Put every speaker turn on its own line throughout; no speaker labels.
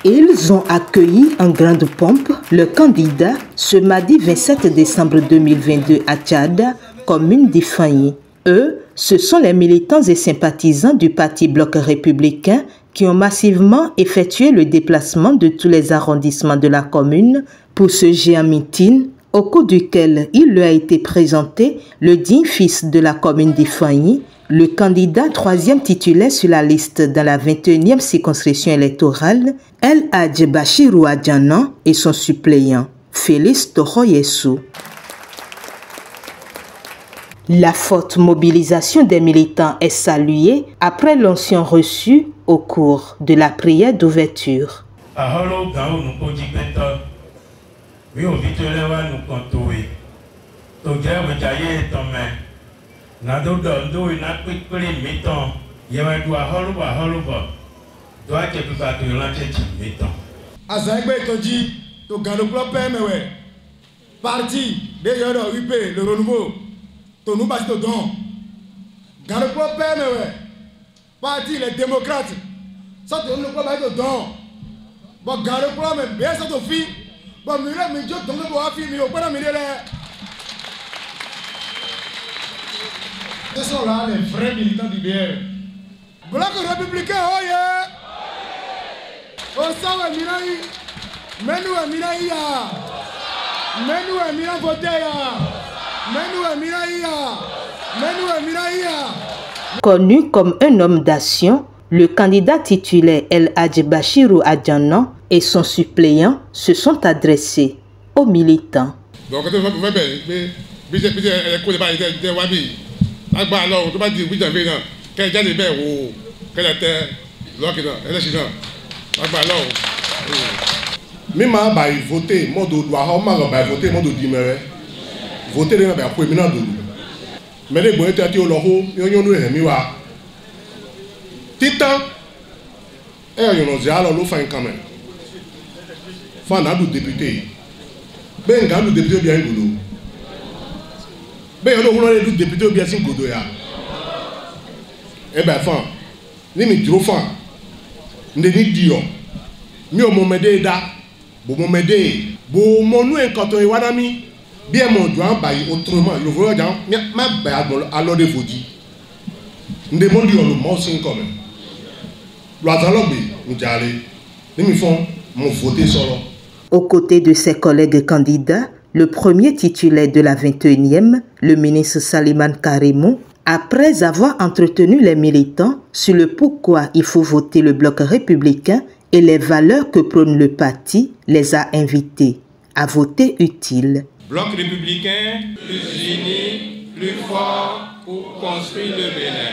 Ils ont accueilli en grande pompe le candidat ce mardi 27 décembre 2022 à Tchad, commune d'Ifani. Eux, ce sont les militants et sympathisants du Parti Bloc républicain qui ont massivement effectué le déplacement de tous les arrondissements de la commune pour ce géant meeting au cours duquel il leur a été présenté le digne fils de la commune d'Ifani, le candidat troisième titulaire sur la liste dans la 21e circonscription électorale, El Hadj Bachirou Adjanan, et son suppléant, Félix Toroyessou. La forte mobilisation des militants est saluée après l'onction reçue au cours de la prière d'ouverture.
Parti le renouveau. Nous battons donc. Parti les démocrates. Ça nous battons donc. Bon, mais bien ça te fit. Bon, mais je donc mais au pas ce sont là les vrais militants du BR. Bloc républicain, oh yeah! Oh ça va, Miraï! Menu à Miraï! Menu à Miraï voté! Menu à Miraï! Menu à Miraï!
Connu comme un homme d'action, le candidat titulaire El Hadj Bachirou Adjanan et son suppléant se sont adressés aux militants.
Donc, agba alors tó bá di ìwé ìjàmbá náà kẹ́ ẹ jáde bẹ́ẹ̀ wo kẹ́ ẹ tẹ lọ́ọ̀kì náà ẹlẹ́sìn náà agba alors. mi máa bá yìí voté mọ́tò do àwọn máa lọ bá yìí voté mọ́tò di mẹ́rẹ́ voté lẹ́yìn àbẹ̀ àpò èmi náà dòdò mẹ́lẹ́ ìgbọ̀n ètò àti olọ́hó yọ́nyọ́nú ẹ̀mí wa títàn ẹ̀ yọ̀nà zẹ́ àlọ́ ló fa nǹkan mẹ́ fún ànádù député bẹ́ẹ̀ nǹkan àdù député bí i àyìnbó bẹ́ẹ̀ yẹn ló wúlò lẹ́nu député bí ẹ sì ń gòdò ya ẹ bẹ̀ fún ní mi dúró fún ní ní diọ mi ò mọ mẹ́dẹ́ dá bò mọ mẹ́dẹ́ bò mọ nú ẹ̀ kọ́tọ̀ ìwádà mi bí ẹ mọ̀ jù án báyìí o tó mọ̀ yòówó ọjà má bẹ̀ àgbọ̀n alọ́dẹ fòjì ndé mọ́ di ọ̀lù mọ́ sí ń kọ̀ mẹ́ lọ́àtàlọ́gbè ń jàre ní mi fún mo voté sọ̀rọ̀.
Aux côtés de ses collègues candidats, le premier titulaire de la 21e, le ministre Saliman Karimou, après avoir entretenu les militants sur le pourquoi il faut voter le bloc républicain et les valeurs que prône le parti, les a invités à voter utile.
Bloc républicain, plus uni, plus fort pour construire le Bénin.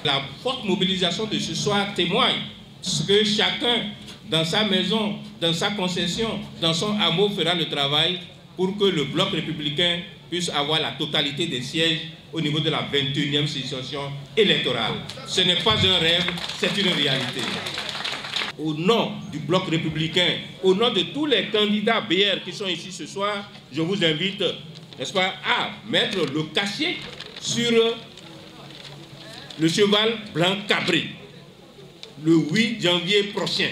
La forte mobilisation de ce soir témoigne que chacun dans sa maison, dans sa concession, dans son hameau fera le travail pour que le bloc républicain puisse avoir la totalité des sièges au niveau de la 21e session électorale. Ce n'est pas un rêve, c'est une réalité. Au nom du bloc républicain, au nom de tous les candidats BR qui sont ici ce soir, je vous invite, n'est-ce pas, à mettre le cachet sur le cheval blanc cabré le 8 janvier prochain.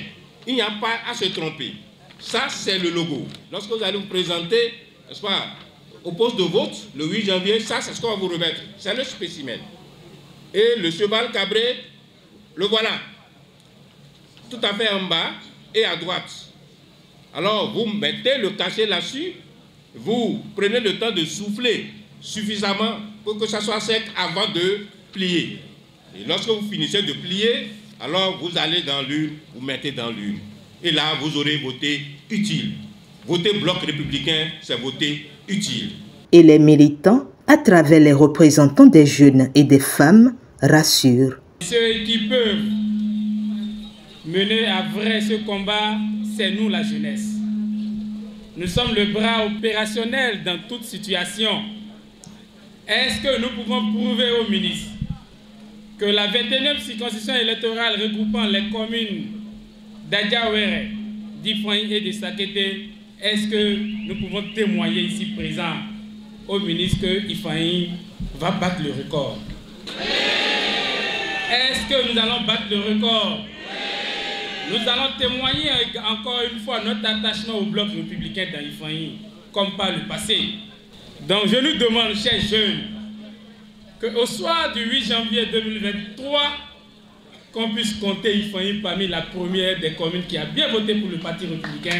Il n'y a pas à se tromper. Ça, c'est le logo. Lorsque vous allez vous présenter, n'est-ce pas, au poste de vote, le 8 janvier, ça, c'est ce qu'on va vous remettre. C'est le spécimen. Et le cheval cabré, le voilà. Tout à fait en bas et à droite. Alors, vous mettez le cachet là-dessus. Vous prenez le temps de souffler suffisamment pour que ça soit sec avant de plier. Et lorsque vous finissez de plier, alors vous allez dans l'urne, vous mettez dans l'urne. Et là, vous aurez voté utile. Voter bloc républicain, c'est voter utile.
Et les militants, à travers les représentants des jeunes et des femmes, rassurent.
Ceux qui peuvent mener à vrai ce combat, c'est nous la jeunesse. Nous sommes le bras opérationnel dans toute situation. Est-ce que nous pouvons prouver au ministre que la 21e circonscription électorale regroupant les communes d'Adjawere, d'Ifani et de Sakété, est-ce que nous pouvons témoigner ici présent au ministre que Ifani va battre le record? Est-ce que nous allons battre le record? Nous allons témoigner encore une fois notre attachement au bloc républicain d'Ifani, comme par le passé. Donc je nous demande, chers jeunes, qu'au soir du 8 janvier 2023, qu'on puisse compter Ifani parmi la première des communes qui a bien voté pour le Parti républicain.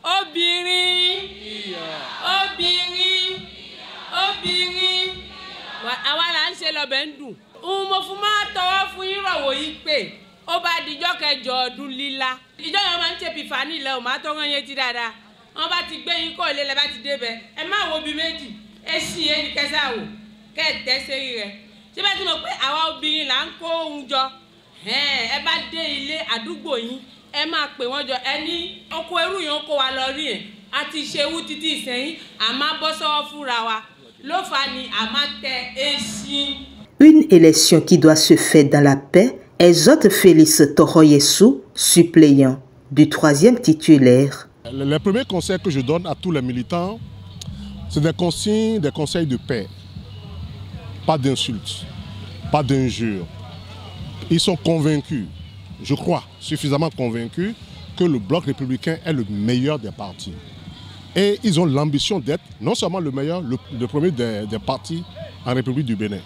Obiri, Obiri, Obiri, awala nse lo bendu. Mo fuma tọwọ́ fún yín rọ̀wọ́ yìí pé ó bá dijọ́ kẹjọ ọdún lílá. Ìjọ yẹn máa ń ṣe Epifani ilẹ̀ ò máa tọ́ wọn yẹn ti dáadáa. Wọ́n bá ti gbé yín kọ́ ilé lẹ́ bá ti débẹ̀. Ẹ má wo bí méjì. Ẹ sì yé ní kẹsà wò. Kẹ́ ẹ tẹ́ sérí rẹ̀. Ṣé bẹ́ẹ̀ tí mo pé àwa obìnrin là ń kó ohun jọ? Ẹ bá dé ilé àdúgbò yín. Ẹ máa pè wọ́n jọ. Ẹ ní oko ẹrú yẹn kó wa lọ rí ẹ̀. A ti ṣe ewu títí ìsẹ́yìn. À máa bọ́ sọ́wọ́ fúnra wa. Ló fà ní à máa tẹ èsì.
Une élection qui doit se faire dans la paix, exhorte Félix Toroyesou, suppléant du troisième titulaire.
Le premier conseil que je donne à tous les militants, c'est des consignes, des conseils de paix. Pas d'insultes, pas d'injures. Ils sont convaincus, je crois, suffisamment convaincus, que le bloc républicain est le meilleur des partis. Et ils ont l'ambition d'être non seulement le meilleur, le premier des partis en République du Bénin.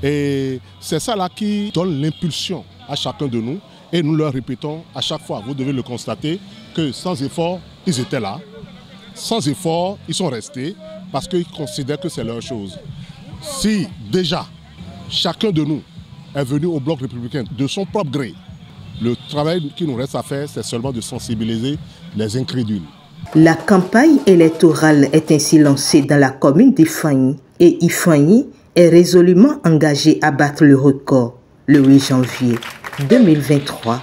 Et c'est ça là qui donne l'impulsion à chacun de nous. Et nous leur répétons à chaque fois, vous devez le constater, que sans effort, ils étaient là. Sans effort, ils sont restés parce qu'ils considèrent que c'est leur chose. Si déjà, chacun de nous est venu au bloc républicain de son propre gré, le travail qui nous reste à faire, c'est seulement de sensibiliser les incrédules.
La campagne électorale est ainsi lancée dans la commune d'Ifani et Ifani est résolument engagé à battre le record le 8 janvier 2023.